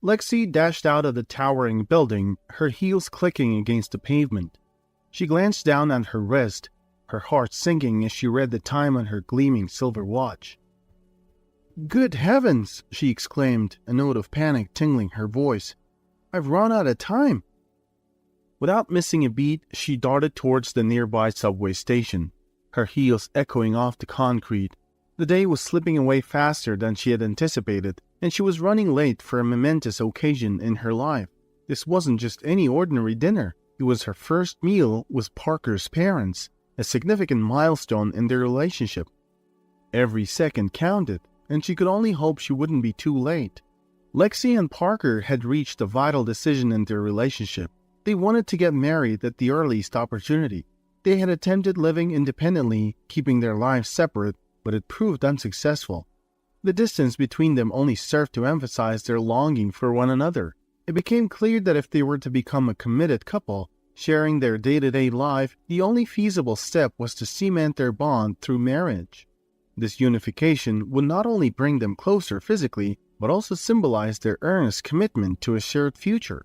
Lexi dashed out of the towering building, her heels clicking against the pavement. She glanced down at her wrist, her heart sinking as she read the time on her gleaming silver watch. "Good heavens!" she exclaimed, a note of panic tingling her voice. "I've run out of time." Without missing a beat, she darted towards the nearby subway station, her heels echoing off the concrete. The day was slipping away faster than she had anticipated, and she was running late for a momentous occasion in her life. This wasn't just any ordinary dinner. It was her first meal with Parker's parents, a significant milestone in their relationship. Every second counted, and she could only hope she wouldn't be too late. Lexi and Parker had reached a vital decision in their relationship. They wanted to get married at the earliest opportunity. They had attempted living independently, keeping their lives separate, but it proved unsuccessful. The distance between them only served to emphasize their longing for one another. It became clear that if they were to become a committed couple, sharing their day-to-day life, the only feasible step was to cement their bond through marriage. This unification would not only bring them closer physically, but also symbolize their earnest commitment to a shared future.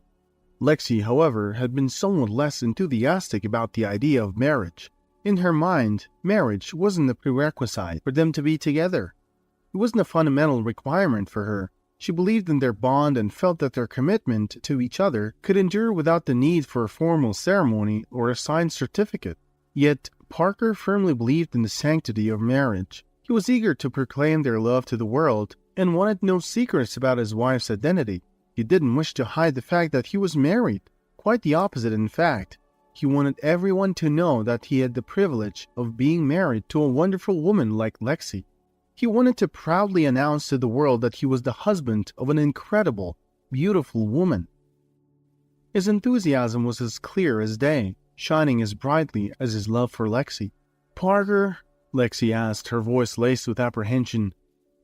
Lexi, however, had been somewhat less enthusiastic about the idea of marriage. In her mind, marriage wasn't a prerequisite for them to be together. It wasn't a fundamental requirement for her. She believed in their bond and felt that their commitment to each other could endure without the need for a formal ceremony or a signed certificate. Yet, Parker firmly believed in the sanctity of marriage. He was eager to proclaim their love to the world and wanted no secrets about his wife's identity. He didn't wish to hide the fact that he was married. Quite the opposite, in fact. He wanted everyone to know that he had the privilege of being married to a wonderful woman like Lexi. He wanted to proudly announce to the world that he was the husband of an incredible, beautiful woman. His enthusiasm was as clear as day, shining as brightly as his love for Lexi. "Parker," Lexi asked, her voice laced with apprehension,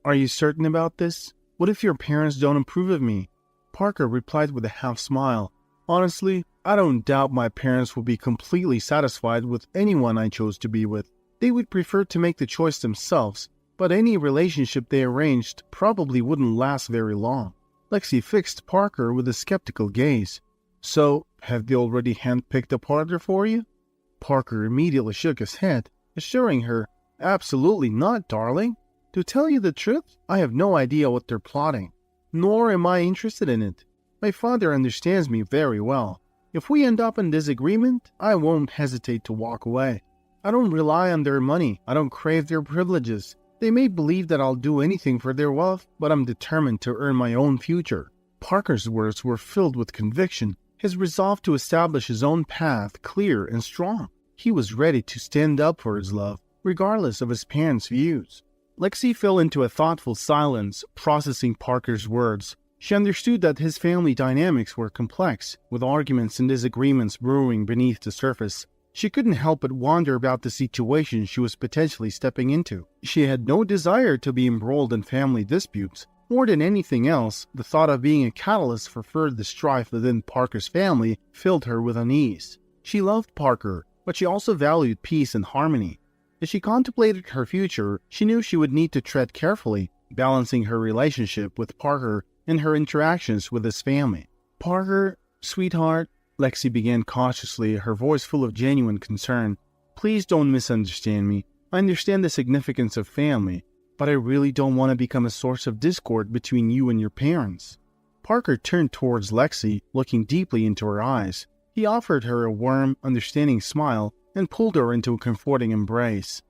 "are you certain about this? What if your parents don't approve of me?" Parker replied with a half-smile, "Honestly, I don't doubt my parents would be completely satisfied with anyone I chose to be with. They would prefer to make the choice themselves, but any relationship they arranged probably wouldn't last very long." Lexi fixed Parker with a skeptical gaze. "So, have they already handpicked a partner for you?" Parker immediately shook his head, assuring her, "Absolutely not, darling. To tell you the truth, I have no idea what they're plotting. Nor am I interested in it. My father understands me very well. If we end up in disagreement, I won't hesitate to walk away. I don't rely on their money. I don't crave their privileges. They may believe that I'll do anything for their wealth, but I'm determined to earn my own future." Parker's words were filled with conviction, his resolve to establish his own path clear and strong. He was ready to stand up for his love, regardless of his parents' views. Lexi fell into a thoughtful silence, processing Parker's words. She understood that his family dynamics were complex, with arguments and disagreements brewing beneath the surface. She couldn't help but wonder about the situation she was potentially stepping into. She had no desire to be embroiled in family disputes. More than anything else, the thought of being a catalyst for further strife within Parker's family filled her with unease. She loved Parker, but she also valued peace and harmony. As she contemplated her future, she knew she would need to tread carefully, balancing her relationship with Parker and her interactions with his family. "Parker, sweetheart," Lexi began cautiously, her voice full of genuine concern. "Please don't misunderstand me. I understand the significance of family, but I really don't want to become a source of discord between you and your parents." Parker turned towards Lexi, looking deeply into her eyes. He offered her a warm, understanding smile and pulled her into a comforting embrace.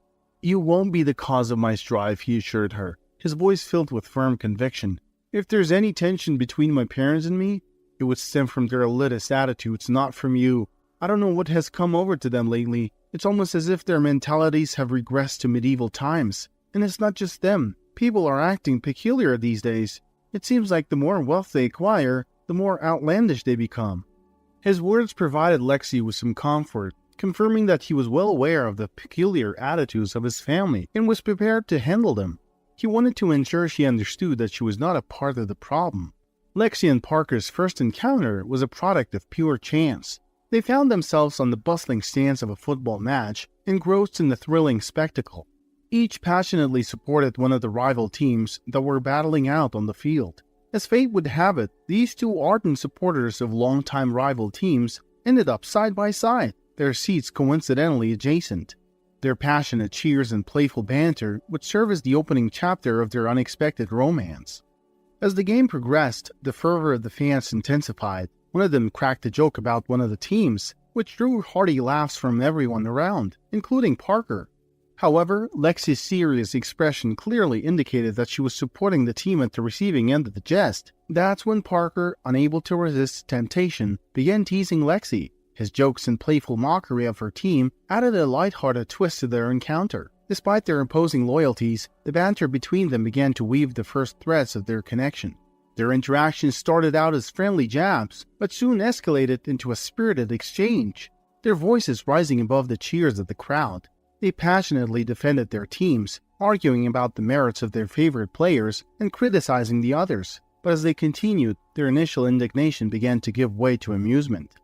"You won't be the cause of my strife," he assured her, his voice filled with firm conviction. "If there's any tension between my parents and me, it would stem from their elitist attitudes, not from you. I don't know what has come over to them lately. It's almost as if their mentalities have regressed to medieval times. And it's not just them. People are acting peculiar these days. It seems like the more wealth they acquire, the more outlandish they become." His words provided Lexi with some comfort, confirming that he was well aware of the peculiar attitudes of his family and was prepared to handle them. He wanted to ensure she understood that she was not a part of the problem. Lexi and Parker's first encounter was a product of pure chance. They found themselves on the bustling stands of a football match, engrossed in the thrilling spectacle. Each passionately supported one of the rival teams that were battling out on the field. As fate would have it, these two ardent supporters of longtime rival teams ended up side by side, their seats coincidentally adjacent. Their passionate cheers and playful banter would serve as the opening chapter of their unexpected romance. As the game progressed, the fervor of the fans intensified. One of them cracked a joke about one of the teams, which drew hearty laughs from everyone around, including Parker. However, Lexi's serious expression clearly indicated that she was supporting the team at the receiving end of the jest. That's when Parker, unable to resist temptation, began teasing Lexi. His jokes and playful mockery of her team added a lighthearted twist to their encounter. Despite their opposing loyalties, the banter between them began to weave the first threads of their connection. Their interaction started out as friendly jabs, but soon escalated into a spirited exchange. Their voices rising above the cheers of the crowd, they passionately defended their teams, arguing about the merits of their favorite players and criticizing the others. But as they continued, their initial indignation began to give way to amusement.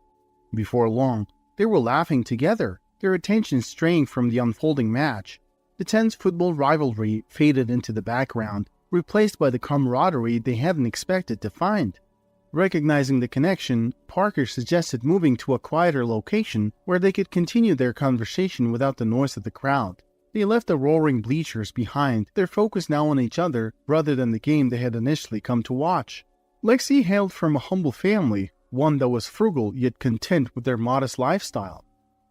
Before long, they were laughing together, their attention straying from the unfolding match. The tense football rivalry faded into the background, replaced by the camaraderie they hadn't expected to find. Recognizing the connection, Parker suggested moving to a quieter location where they could continue their conversation without the noise of the crowd. They left the roaring bleachers behind, their focus now on each other rather than the game they had initially come to watch. Lexi hailed from a humble family, one that was frugal yet content with their modest lifestyle.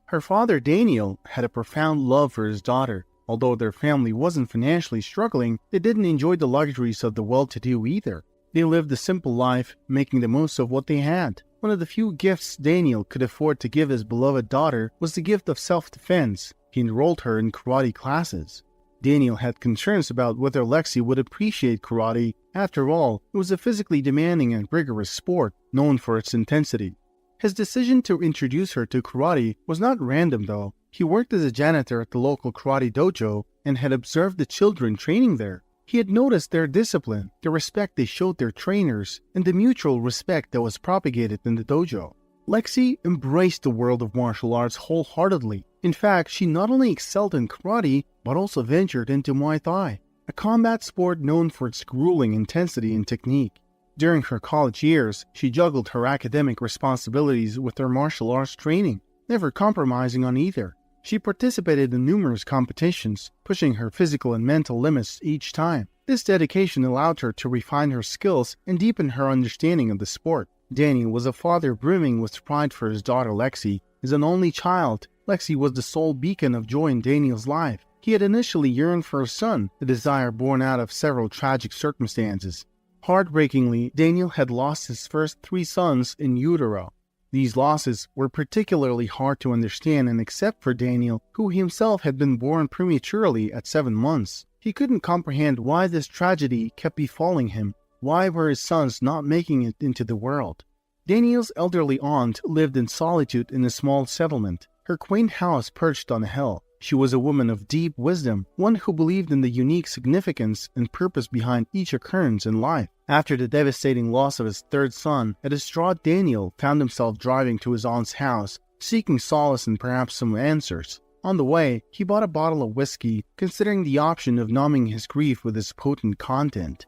Her father, Daniel, had a profound love for his daughter. Although their family wasn't financially struggling, they didn't enjoy the luxuries of the well-to-do either. They lived a simple life, making the most of what they had. One of the few gifts Daniel could afford to give his beloved daughter was the gift of self-defense. He enrolled her in karate classes. Daniel had concerns about whether Lexi would appreciate karate. After all, it was a physically demanding and rigorous sport, known for its intensity. His decision to introduce her to karate was not random though. He worked as a janitor at the local karate dojo and had observed the children training there. He had noticed their discipline, the respect they showed their trainers, and the mutual respect that was propagated in the dojo. Lexi embraced the world of martial arts wholeheartedly. In fact, she not only excelled in karate, but also ventured into Muay Thai, a combat sport known for its grueling intensity and technique. During her college years, she juggled her academic responsibilities with her martial arts training, never compromising on either. She participated in numerous competitions, pushing her physical and mental limits each time. This dedication allowed her to refine her skills and deepen her understanding of the sport. Daniel was a father brimming with pride for his daughter Lexi. As an only child, Lexi was the sole beacon of joy in Daniel's life. He had initially yearned for a son, a desire born out of several tragic circumstances. Heartbreakingly, Daniel had lost his first 3 sons in utero. These losses were particularly hard to understand and accept for Daniel, who himself had been born prematurely at 7 months. He couldn't comprehend why this tragedy kept befalling him. Why were his sons not making it into the world? Daniel's elderly aunt lived in solitude in a small settlement, her quaint house perched on a hill. She was a woman of deep wisdom, one who believed in the unique significance and purpose behind each occurrence in life. After the devastating loss of his 3rd son, a distraught Daniel found himself driving to his aunt's house, seeking solace and perhaps some answers. On the way, he bought a bottle of whiskey, considering the option of numbing his grief with its potent content.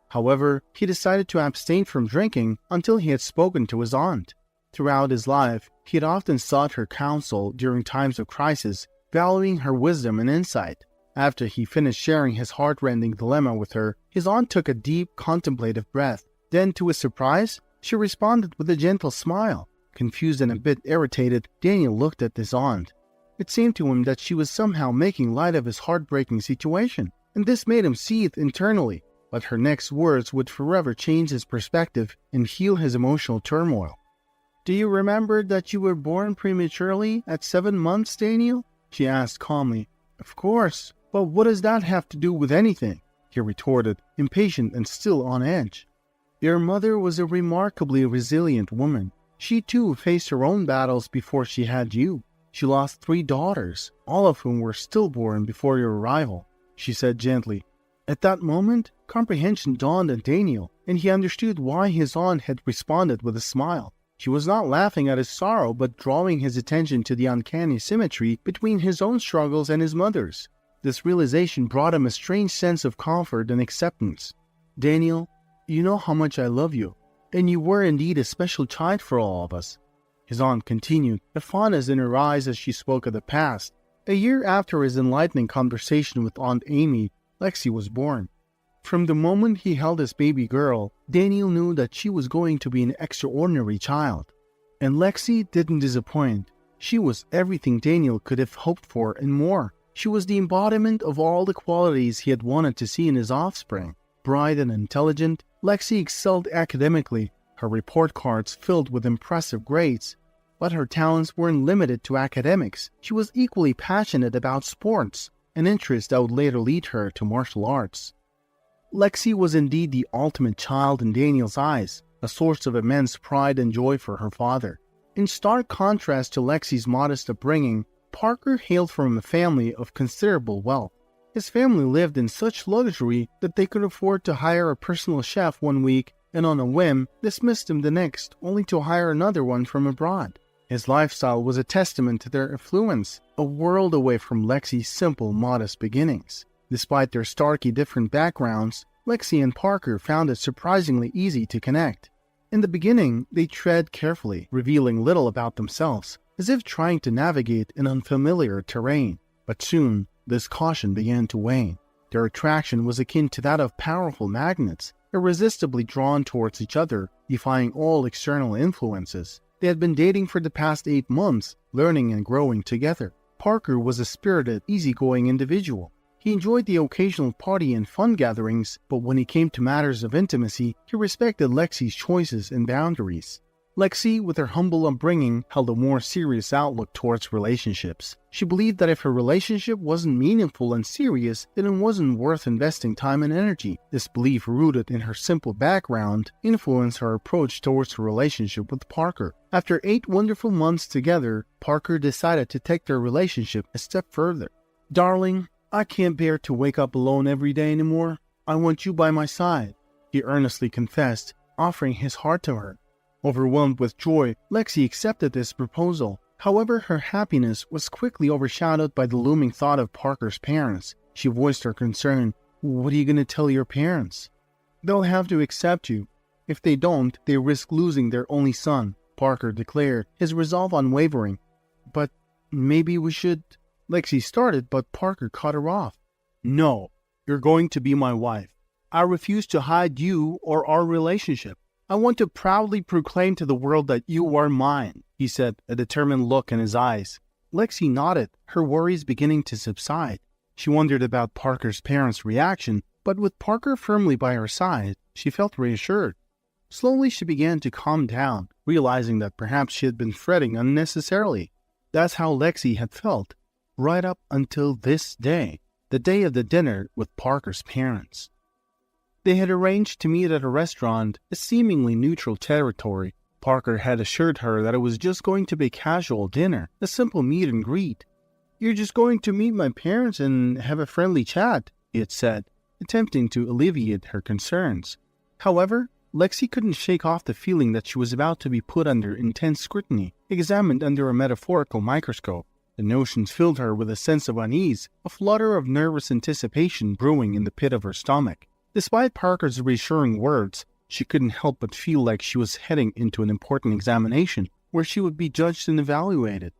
However, he decided to abstain from drinking until he had spoken to his aunt. Throughout his life, he had often sought her counsel during times of crisis, valuing her wisdom and insight. After he finished sharing his heart-rending dilemma with her, his aunt took a deep, contemplative breath. Then, to his surprise, she responded with a gentle smile. Confused and a bit irritated, Daniel looked at his aunt. It seemed to him that she was somehow making light of his heartbreaking situation, and this made him seethe internally. But her next words would forever change his perspective and heal his emotional turmoil. "Do you remember that you were born prematurely at 7 months, Daniel?" she asked calmly. "Of course. But what does that have to do with anything?" he retorted, impatient and still on edge. "Your mother was a remarkably resilient woman. She too faced her own battles before she had you. She lost 3 daughters, all of whom were stillborn before your arrival," she said gently. At that moment, comprehension dawned on Daniel, and he understood why his aunt had responded with a smile. She was not laughing at his sorrow, but drawing his attention to the uncanny symmetry between his own struggles and his mother's. This realization brought him a strange sense of comfort and acceptance. "Daniel, You know how much I love you, and you were indeed a special child for all of us." His aunt continued, a fondness in her eyes as she spoke of the past. A year after his enlightening conversation with Aunt Amy, Lexi was born. From the moment he held his baby girl, Daniel knew that she was going to be an extraordinary child. And Lexi didn't disappoint. She was everything Daniel could have hoped for and more. She was the embodiment of all the qualities he had wanted to see in his offspring. Bright and intelligent, Lexi excelled academically, her report cards filled with impressive grades. But her talents weren't limited to academics. She was equally passionate about sports, an interest that would later lead her to martial arts. Lexi was indeed the ultimate child in Daniel's eyes, a source of immense pride and joy for her father. In stark contrast to Lexi's modest upbringing, Parker hailed from a family of considerable wealth. His family lived in such luxury that they could afford to hire a personal chef one week and on a whim dismissed him the next, only to hire another one from abroad. His lifestyle was a testament to their affluence, a world away from Lexi's simple, modest beginnings. Despite their starkly different backgrounds, Lexi and Parker found it surprisingly easy to connect. In the beginning, they tread carefully, revealing little about themselves, as if trying to navigate an unfamiliar terrain. But soon, this caution began to wane. Their attraction was akin to that of powerful magnets, irresistibly drawn towards each other, defying all external influences. They had been dating for the past 8 months, learning and growing together. Parker was a spirited, easygoing individual. He enjoyed the occasional party and fun gatherings, but when it came to matters of intimacy, he respected Lexi's choices and boundaries. Lexi, with her humble upbringing, held a more serious outlook towards relationships. She believed that if her relationship wasn't meaningful and serious, then it wasn't worth investing time and energy. This belief, rooted in her simple background, influenced her approach towards her relationship with Parker. After 8 wonderful months together, Parker decided to take their relationship a step further. "Darling, I can't bear to wake up alone every day anymore. I want you by my side," he earnestly confessed, offering his heart to her. Overwhelmed with joy, Lexi accepted this proposal. However, her happiness was quickly overshadowed by the looming thought of Parker's parents. She voiced her concern. "What are you going to tell your parents?" "They'll have to accept you. If they don't, they risk losing their only son," Parker declared, his resolve unwavering. "But maybe we should—" Lexi started, but Parker cut her off. "No, you're going to be my wife. I refuse to hide you or our relationship. I want to proudly proclaim to the world that you are mine," he said, a determined look in his eyes. Lexi nodded, her worries beginning to subside. She wondered about Parker's parents' reaction, but with Parker firmly by her side, she felt reassured. Slowly she began to calm down, realizing that perhaps she had been fretting unnecessarily. That's how Lexi had felt, right up until this day, the day of the dinner with Parker's parents. They had arranged to meet at a restaurant, a seemingly neutral territory. Parker had assured her that it was just going to be a casual dinner, a simple meet and greet. "You're just going to meet my parents and have a friendly chat," he had said, attempting to alleviate her concerns. However, Lexi couldn't shake off the feeling that she was about to be put under intense scrutiny, examined under a metaphorical microscope. The notions filled her with a sense of unease, a flutter of nervous anticipation brewing in the pit of her stomach. Despite Parker's reassuring words, she couldn't help but feel like she was heading into an important examination where she would be judged and evaluated.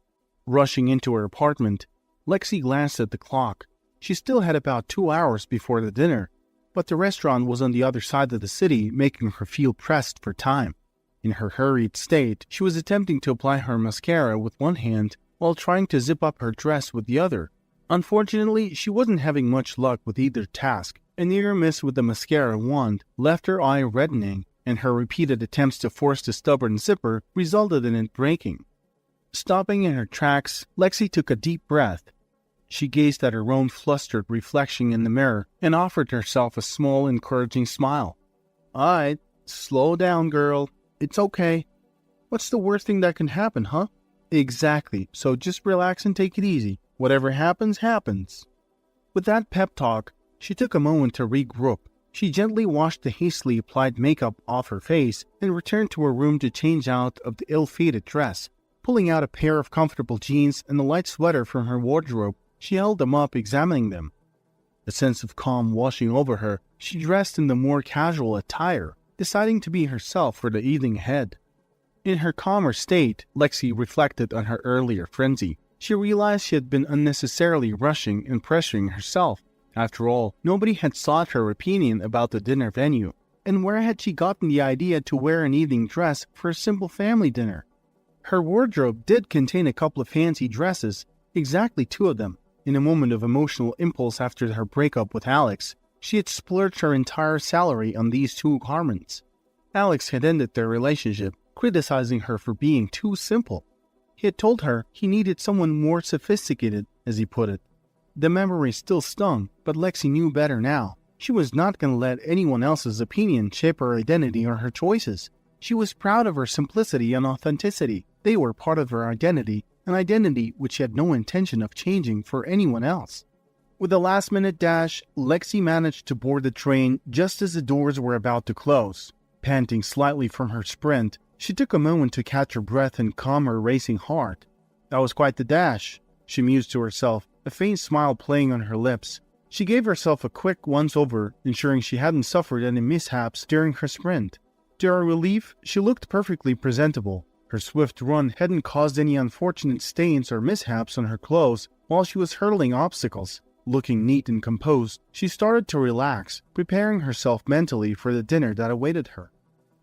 Rushing into her apartment, Lexi glanced at the clock. She still had about 2 hours before the dinner, but the restaurant was on the other side of the city, making her feel pressed for time. In her hurried state, she was attempting to apply her mascara with one hand while trying to zip up her dress with the other. Unfortunately, she wasn't having much luck with either task. A near miss with the mascara wand left her eye reddening, and her repeated attempts to force the stubborn zipper resulted in it breaking. Stopping in her tracks, Lexi took a deep breath. She gazed at her own flustered reflection in the mirror and offered herself a small, encouraging smile. "All right, slow down, girl. It's okay. What's the worst thing that can happen, huh?" "Exactly, so just relax and take it easy. Whatever happens, happens." With that pep talk, she took a moment to regroup. She gently washed the hastily applied makeup off her face and returned to her room to change out of the ill-fitted dress. Pulling out a pair of comfortable jeans and a light sweater from her wardrobe, she held them up, examining them. A sense of calm washing over her, she dressed in the more casual attire. deciding to be herself for the evening ahead. In her calmer state, Lexi reflected on her earlier frenzy. She realized she had been unnecessarily rushing and pressuring herself. After all, nobody had sought her opinion about the dinner venue, and where had she gotten the idea to wear an evening dress for a simple family dinner? Her wardrobe did contain a couple of fancy dresses, exactly 2 of them. In a moment of emotional impulse after her breakup with Alex, she had splurged her entire salary on these 2 garments. Alex had ended their relationship, criticizing her for being too simple. He had told her he needed someone more sophisticated, as he put it. The memory still stung, but Lexi knew better now. She was not going to let anyone else's opinion shape her identity or her choices. She was proud of her simplicity and authenticity. They were part of her identity, an identity which she had no intention of changing for anyone else. With a last-minute dash, Lexi managed to board the train just as the doors were about to close. Panting slightly from her sprint, she took a moment to catch her breath and calm her racing heart. That was quite the dash, she mused to herself, a faint smile playing on her lips. She gave herself a quick once-over, ensuring she hadn't suffered any mishaps during her sprint. To her relief, she looked perfectly presentable. Her swift run hadn't caused any unfortunate stains or mishaps on her clothes while she was hurdling obstacles. Looking neat and composed, she started to relax, preparing herself mentally for the dinner that awaited her.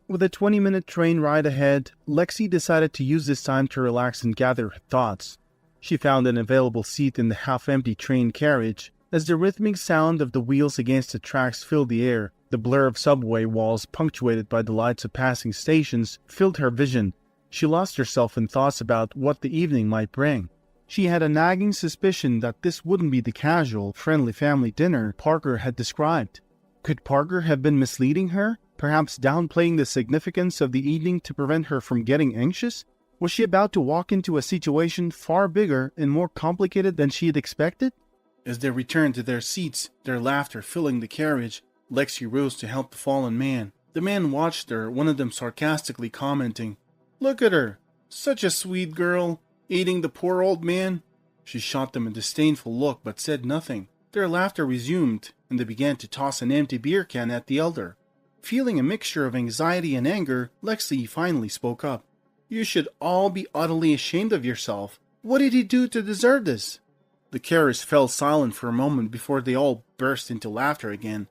With a 20-minute train ride ahead, Lexi decided to use this time to relax and gather her thoughts. She found an available seat in the half-empty train carriage. As the rhythmic sound of the wheels against the tracks filled the air, the blur of subway walls punctuated by the lights of passing stations filled her vision. She lost herself in thoughts about what the evening might bring. She had a nagging suspicion that this wouldn't be the casual, friendly family dinner Parker had described. Could Parker have been misleading her, perhaps downplaying the significance of the evening to prevent her from getting anxious? Was she about to walk into a situation far bigger and more complicated than she had expected? As they returned to their seats, their laughter filling the carriage, Lexi rose to help the fallen man. The man watched her, one of them sarcastically commenting, "Look at her, such a sweet girl, aiding the poor old man." She shot them a disdainful look but said nothing. Their laughter resumed, and they began to toss an empty beer can at the elder. Feeling a mixture of anxiety and anger, Lexi finally spoke up. "You should all be utterly ashamed of yourself. What did he do to deserve this?" The carriage fell silent for a moment before they all burst into laughter again.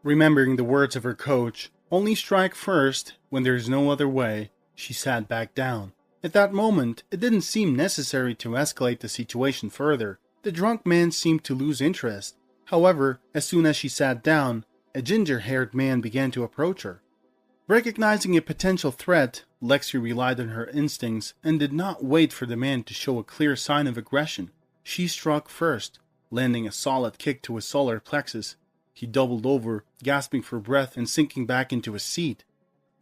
Remembering the words of her coach, "Only strike first when there is no other way," she sat back down. At that moment, it didn't seem necessary to escalate the situation further. The drunk man seemed to lose interest. However, as soon as she sat down, a ginger-haired man began to approach her. Recognizing a potential threat, Lexi relied on her instincts and did not wait for the man to show a clear sign of aggression. She struck first, landing a solid kick to his solar plexus. He doubled over, gasping for breath and sinking back into his seat.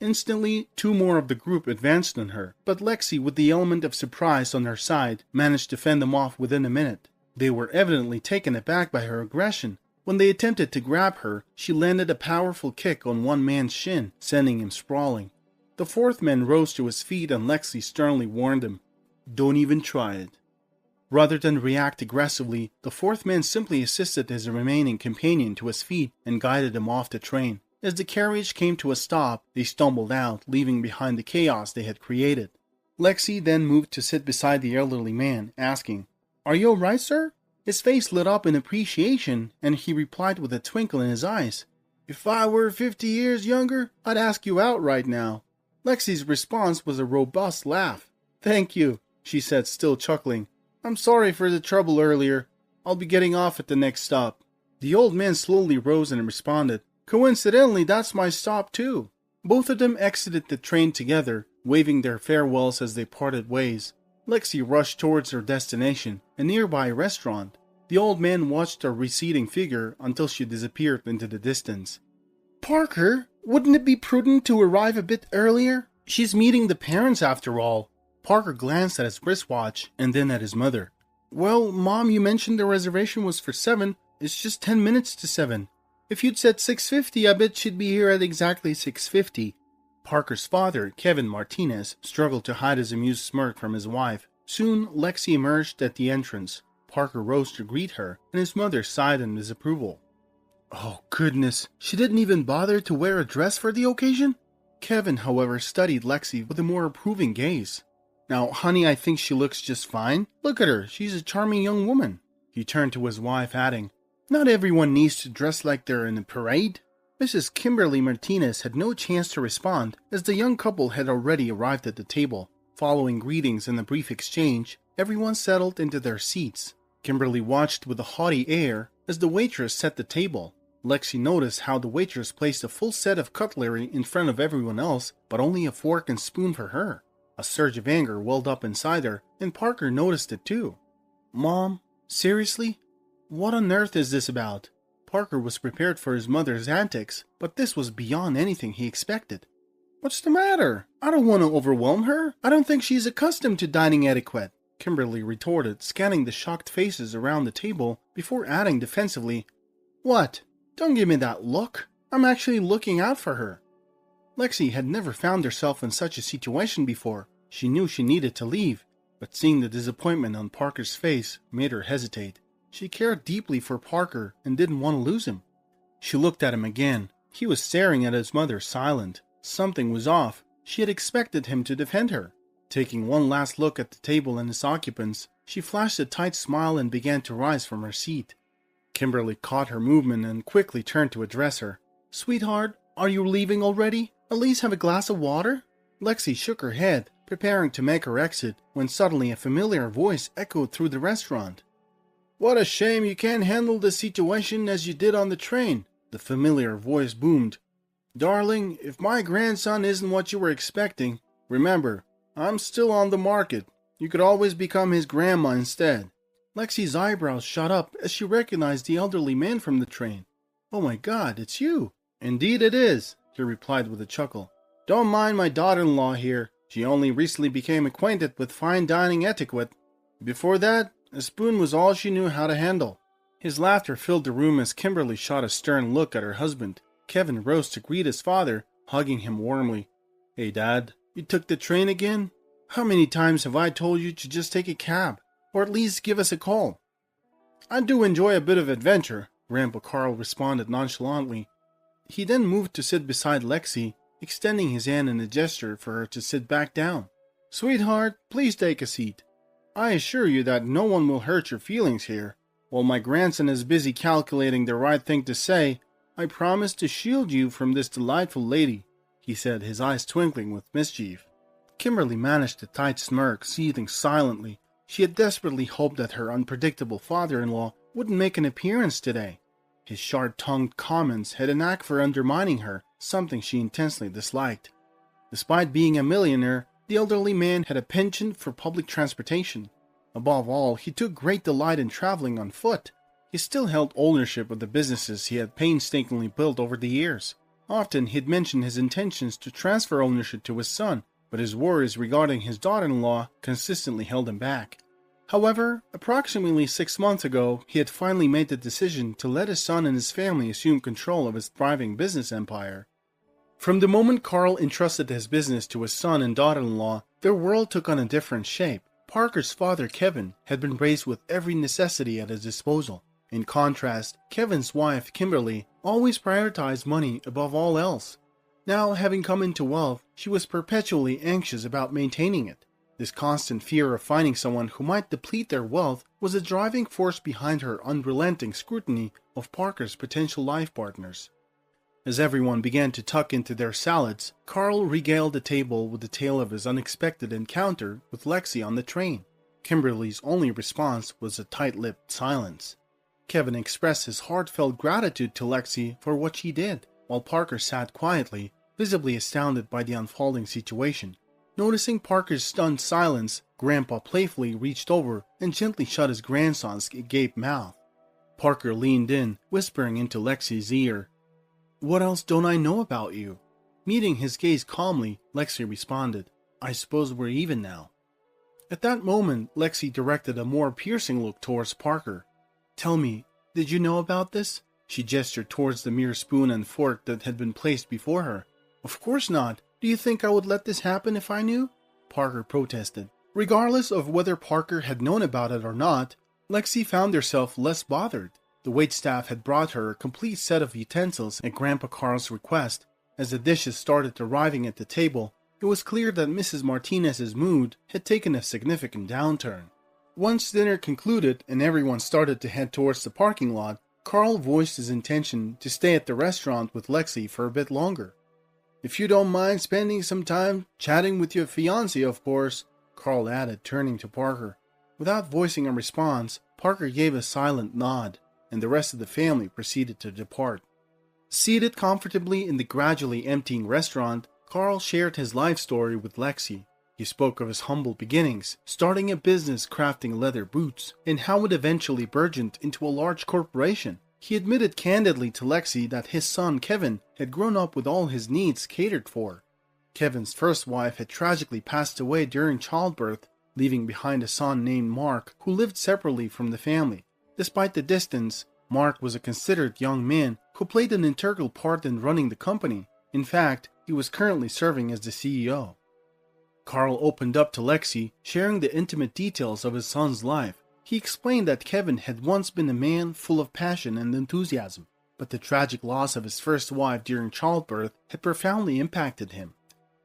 Instantly, 2 more of the group advanced on her, but Lexi, with the element of surprise on her side, managed to fend them off within a minute. They were evidently taken aback by her aggression. When they attempted to grab her, she landed a powerful kick on one man's shin, sending him sprawling. The 4th man rose to his feet and Lexi sternly warned him, "Don't even try it." Rather than react aggressively, the 4th man simply assisted his remaining companion to his feet and guided him off the train. As the carriage came to a stop, they stumbled out, leaving behind the chaos they had created. Lexi then moved to sit beside the elderly man, asking, "Are you all right, sir?" His face lit up in appreciation, and he replied with a twinkle in his eyes, "If I were 50 years younger, I'd ask you out right now." Lexi's response was a robust laugh. "Thank you," she said, still chuckling. "I'm sorry for the trouble earlier. I'll be getting off at the next stop." The old man slowly rose and responded, "Coincidentally, that's my stop too." Both of them exited the train together, waving their farewells as they parted ways. Lexi rushed towards her destination, a nearby restaurant. The old man watched her receding figure until she disappeared into the distance. "Parker, wouldn't it be prudent to arrive a bit earlier? She's meeting the parents after all." Parker glanced at his wristwatch and then at his mother. "Well, Mom, you mentioned the reservation was for 7. It's just 10 minutes to 7. If you'd said 6:50, I bet she'd be here at exactly 6:50. Parker's father, Kevin Martinez, struggled to hide his amused smirk from his wife. Soon, Lexi emerged at the entrance. Parker rose to greet her, and his mother sighed in disapproval. Oh, goodness. She didn't even bother to wear a dress for the occasion? Kevin, however, studied Lexi with a more approving gaze. Now, honey, I think she looks just fine. Look at her. She's a charming young woman. He turned to his wife, adding, Not everyone needs to dress like they're in a parade. Mrs. Kimberly Martinez had no chance to respond, as the young couple had already arrived at the table. Following greetings and a brief exchange, everyone settled into their seats. Kimberly watched with a haughty air as the waitress set the table. Lexi noticed how the waitress placed a full set of cutlery in front of everyone else, but only a fork and spoon for her. A surge of anger welled up inside her, and Parker noticed it too. Mom, seriously? What on earth is this about? Parker was prepared for his mother's antics, but this was beyond anything he expected. What's the matter? I don't want to overwhelm her. I don't think she's accustomed to dining etiquette, Kimberly retorted, scanning the shocked faces around the table before adding defensively, What? Don't give me that look. I'm actually looking out for her. Lexi had never found herself in such a situation before. She knew she needed to leave, but seeing the disappointment on Parker's face made her hesitate. She cared deeply for Parker and didn't want to lose him. She looked at him again. He was staring at his mother, silent. Something was off. She had expected him to defend her. Taking one last look at the table and its occupants, she flashed a tight smile and began to rise from her seat. Kimberly caught her movement and quickly turned to address her. Sweetheart, are you leaving already? At least have a glass of water? Lexi shook her head, preparing to make her exit, when suddenly a familiar voice echoed through the restaurant. What a shame you can't handle the situation as you did on the train, the familiar voice boomed. Darling, if my grandson isn't what you were expecting, remember, I'm still on the market. You could always become his grandma instead. Lexi's eyebrows shot up as she recognized the elderly man from the train. Oh my God, it's you. Indeed it is, he replied with a chuckle. Don't mind my daughter-in-law here. She only recently became acquainted with fine dining etiquette. Before that, a spoon was all she knew how to handle. His laughter filled the room as Kimberly shot a stern look at her husband. Kevin rose to greet his father, hugging him warmly. Hey Dad, you took the train again? How many times have I told you to just take a cab? Or at least give us a call? I do enjoy a bit of adventure, Grandpa Carl responded nonchalantly. He then moved to sit beside Lexi, extending his hand in a gesture for her to sit back down. Sweetheart, please take a seat. I assure you that no one will hurt your feelings here. While my grandson is busy calculating the right thing to say, I promise to shield you from this delightful lady, he said, his eyes twinkling with mischief. Kimberly managed a tight smirk, seething silently. She had desperately hoped that her unpredictable father-in-law wouldn't make an appearance today. His sharp-tongued comments had a knack for undermining her, something she intensely disliked. Despite being a millionaire, the elderly man had a penchant for public transportation. Above all, he took great delight in traveling on foot. He still held ownership of the businesses he had painstakingly built over the years. Often he'd mentioned his intentions to transfer ownership to his son, but his worries regarding his daughter-in-law consistently held him back. However, approximately 6 months ago, he had finally made the decision to let his son and his family assume control of his thriving business empire. From the moment Carl entrusted his business to his son and daughter-in-law, their world took on a different shape. Parker's father, Kevin, had been raised with every necessity at his disposal. In contrast, Kevin's wife, Kimberly, always prioritized money above all else. Now, having come into wealth, she was perpetually anxious about maintaining it. This constant fear of finding someone who might deplete their wealth was a driving force behind her unrelenting scrutiny of Parker's potential life partners. As everyone began to tuck into their salads, Carl regaled the table with the tale of his unexpected encounter with Lexi on the train. Kimberly's only response was a tight-lipped silence. Kevin expressed his heartfelt gratitude to Lexi for what she did, while Parker sat quietly, visibly astounded by the unfolding situation. Noticing Parker's stunned silence, Grandpa playfully reached over and gently shut his grandson's agape mouth. Parker leaned in, whispering into Lexi's ear, "What else don't I know about you?" Meeting his gaze calmly, Lexi responded, "I suppose we're even now." At that moment, Lexi directed a more piercing look towards Parker. "Tell me, did you know about this?" She gestured towards the mere spoon and fork that had been placed before her. "Of course not. Do you think I would let this happen if I knew?" Parker protested. Regardless of whether Parker had known about it or not, Lexi found herself less bothered. The waitstaff had brought her a complete set of utensils at Grandpa Carl's request. As the dishes started arriving at the table, it was clear that Mrs. Martinez's mood had taken a significant downturn. Once dinner concluded and everyone started to head towards the parking lot, Carl voiced his intention to stay at the restaurant with Lexi for a bit longer. "If you don't mind spending some time chatting with your fiancé, of course," Carl added, turning to Parker. Without voicing a response, Parker gave a silent nod, and the rest of the family proceeded to depart. Seated comfortably in the gradually emptying restaurant, Carl shared his life story with Lexi. He spoke of his humble beginnings, starting a business crafting leather boots, and how it eventually burgeoned into a large corporation. He admitted candidly to Lexi that his son Kevin had grown up with all his needs catered for. Kevin's first wife had tragically passed away during childbirth, leaving behind a son named Mark who lived separately from the family. Despite the distance, Mark was a considered young man who played an integral part in running the company. In fact, he was currently serving as the CEO. Carl opened up to Lexi, sharing the intimate details of his son's life. He explained that Kevin had once been a man full of passion and enthusiasm, but the tragic loss of his first wife during childbirth had profoundly impacted him.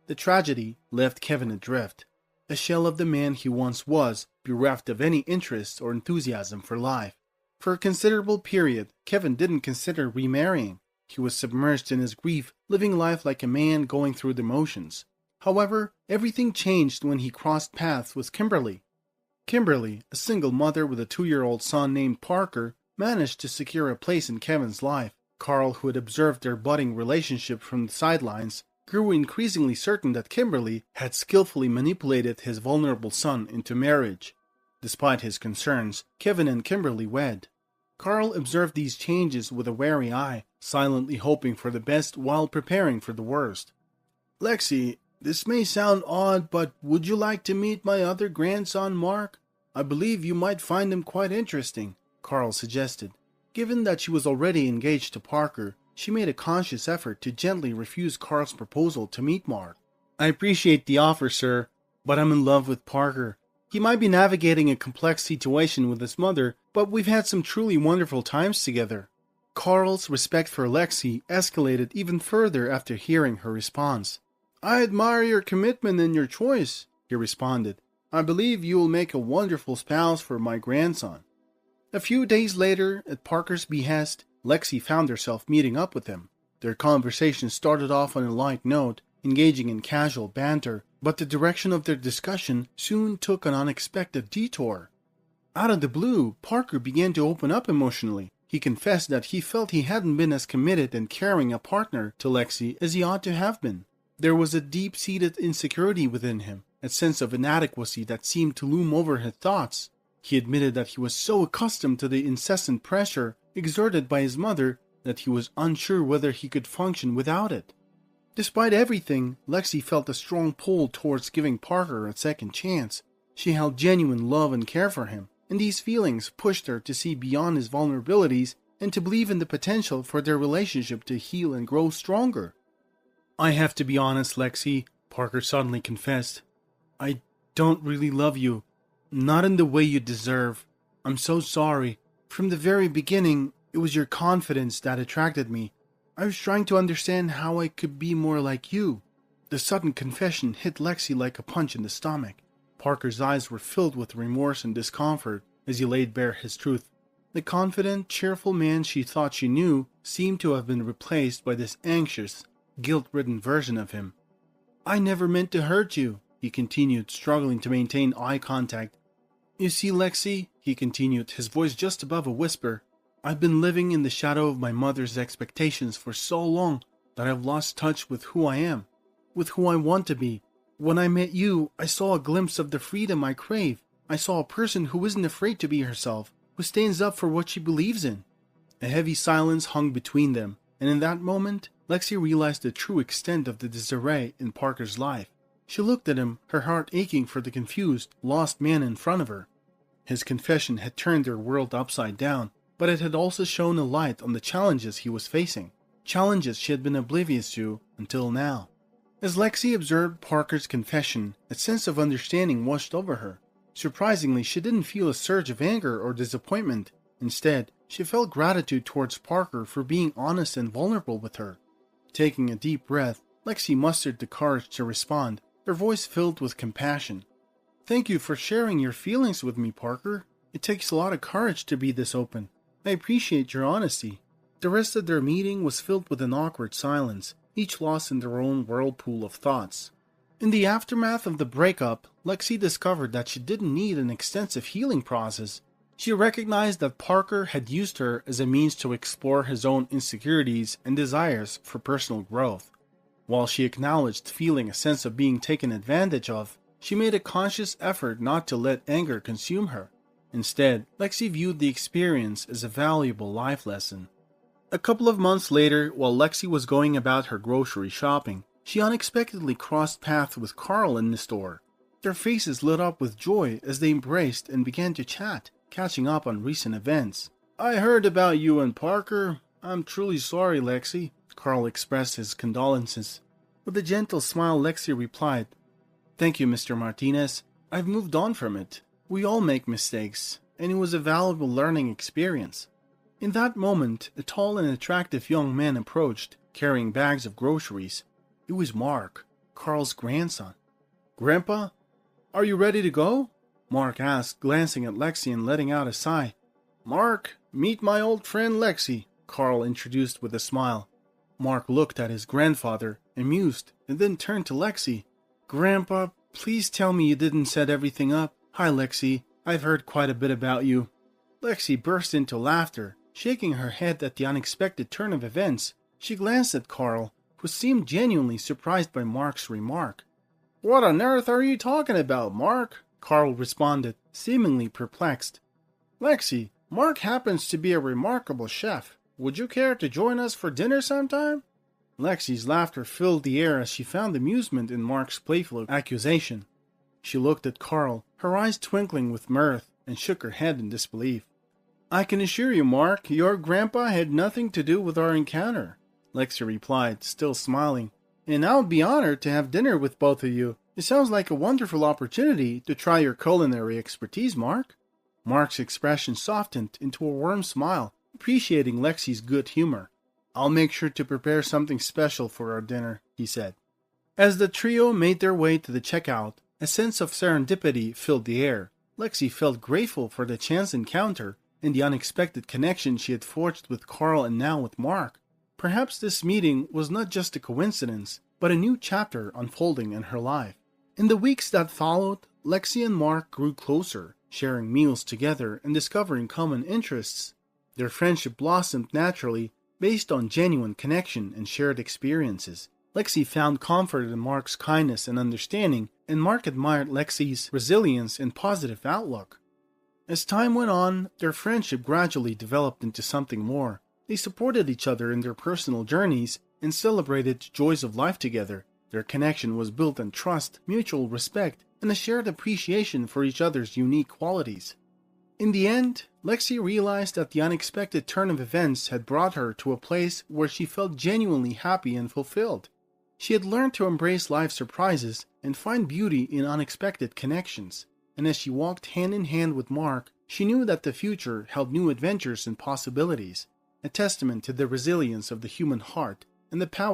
The tragedy left Kevin adrift, a shell of the man he once was, bereft of any interest or enthusiasm for life. For a considerable period, Kevin didn't consider remarrying. He was submerged in his grief, living life like a man going through the motions. However, everything changed when he crossed paths with Kimberly. Kimberly, a single mother with a 2-year-old son named Parker, managed to secure a place in Kevin's life. Carl, who had observed their budding relationship from the sidelines, grew increasingly certain that Kimberly had skillfully manipulated his vulnerable son into marriage. Despite his concerns, Kevin and Kimberly wed. Carl observed these changes with a wary eye, silently hoping for the best while preparing for the worst. "Lexi, this may sound odd, but would you like to meet my other grandson, Mark? I believe you might find him quite interesting," Carl suggested. Given that she was already engaged to Parker, she made a conscious effort to gently refuse Carl's proposal to meet Mark. "I appreciate the offer, sir, but I'm in love with Parker. He might be navigating a complex situation with his mother, but we've had some truly wonderful times together." Carl's respect for Lexi escalated even further after hearing her response. "I admire your commitment and your choice," he responded. "I believe you will make a wonderful spouse for my grandson." A few days later, at Parker's behest, Lexi found herself meeting up with him. Their conversation started off on a light note, engaging in casual banter, but the direction of their discussion soon took an unexpected detour. Out of the blue, Parker began to open up emotionally. He confessed that he felt he hadn't been as committed and caring a partner to Lexi as he ought to have been. There was a deep-seated insecurity within him, a sense of inadequacy that seemed to loom over his thoughts. He admitted that he was so accustomed to the incessant pressure exerted by his mother that he was unsure whether he could function without it. Despite everything, Lexi felt a strong pull towards giving Parker a second chance. She held genuine love and care for him, and these feelings pushed her to see beyond his vulnerabilities and to believe in the potential for their relationship to heal and grow stronger. "I have to be honest, Lexi," Parker suddenly confessed. "I don't really love you. Not in the way you deserve. I'm so sorry. From the very beginning, it was your confidence that attracted me. I was trying to understand how I could be more like you." The sudden confession hit Lexi like a punch in the stomach. Parker's eyes were filled with remorse and discomfort as he laid bare his truth. The confident, cheerful man she thought she knew seemed to have been replaced by this anxious, guilt-ridden version of him. "I never meant to hurt you," he continued, struggling to maintain eye contact. "You see, Lexi," he continued, his voice just above a whisper, "I've been living in the shadow of my mother's expectations for so long that I've lost touch with who I am, with who I want to be. When I met you, I saw a glimpse of the freedom I crave. I saw a person who isn't afraid to be herself, who stands up for what she believes in." A heavy silence hung between them, and in that moment, Lexi realized the true extent of the disarray in Parker's life. She looked at him, her heart aching for the confused, lost man in front of her. His confession had turned their world upside down, but it had also shone a light on the challenges he was facing, challenges she had been oblivious to until now. As Lexi observed Parker's confession, a sense of understanding washed over her. Surprisingly, she didn't feel a surge of anger or disappointment. Instead, She felt gratitude towards Parker for being honest and vulnerable with her. Taking a deep breath, Lexi mustered the courage to respond, her voice filled with compassion. "Thank you for sharing your feelings with me, Parker. It takes a lot of courage to be this open. I appreciate your honesty." The rest of their meeting was filled with an awkward silence, each lost in their own whirlpool of thoughts. In the aftermath of the breakup, Lexi discovered that she didn't need an extensive healing process. She recognized that Parker had used her as a means to explore his own insecurities and desires for personal growth. While she acknowledged feeling a sense of being taken advantage of, she made a conscious effort not to let anger consume her. Instead, Lexi viewed the experience as a valuable life lesson. A couple of months later, while Lexi was going about her grocery shopping, she unexpectedly crossed paths with Carl in the store. Their faces lit up with joy as they embraced and began to chat, catching up on recent events. "I heard about you and Parker. I'm truly sorry, Lexi." Carl expressed his condolences. With a gentle smile, Lexi replied, "Thank you, Mr. Martinez. I've moved on from it. We all make mistakes, and it was a valuable learning experience." In that moment, a tall and attractive young man approached, carrying bags of groceries. It was Mark, Carl's grandson. "Grandpa, are you ready to go?" Mark asked, glancing at Lexi and letting out a sigh. "Mark, meet my old friend Lexi," Carl introduced with a smile. Mark looked at his grandfather, amused, and then turned to Lexi. "Grandpa, please tell me you didn't set everything up. Hi, Lexi. I've heard quite a bit about you." Lexi burst into laughter, shaking her head at the unexpected turn of events. She glanced at Carl, who seemed genuinely surprised by Mark's remark. "What on earth are you talking about, Mark?" Carl responded, seemingly perplexed. "Lexi, Mark happens to be a remarkable chef. Would you care to join us for dinner sometime?" Lexi's laughter filled the air as she found amusement in Mark's playful accusation. She looked at Carl, her eyes twinkling with mirth, and shook her head in disbelief. "I can assure you, Mark, your grandpa had nothing to do with our encounter," Lexi replied, still smiling. "And I would be honored to have dinner with both of you. It sounds like a wonderful opportunity to try your culinary expertise, Mark." Mark's expression softened into a warm smile, appreciating Lexi's good humor. "I'll make sure to prepare something special for our dinner," he said. As the trio made their way to the checkout, a sense of serendipity filled the air. Lexi felt grateful for the chance encounter and the unexpected connection she had forged with Carl and now with Mark. Perhaps this meeting was not just a coincidence, but a new chapter unfolding in her life. In the weeks that followed, Lexi and Mark grew closer, sharing meals together and discovering common interests. Their friendship blossomed naturally, based on genuine connection and shared experiences. Lexi found comfort in Mark's kindness and understanding, and Mark admired Lexi's resilience and positive outlook. As time went on, their friendship gradually developed into something more. They supported each other in their personal journeys and celebrated the joys of life together. Their connection was built on trust, mutual respect, and a shared appreciation for each other's unique qualities. In the end, Lexi realized that the unexpected turn of events had brought her to a place where she felt genuinely happy and fulfilled. She had learned to embrace life's surprises and find beauty in unexpected connections. And as she walked hand in hand with Mark, she knew that the future held new adventures and possibilities, a testament to the resilience of the human heart and the power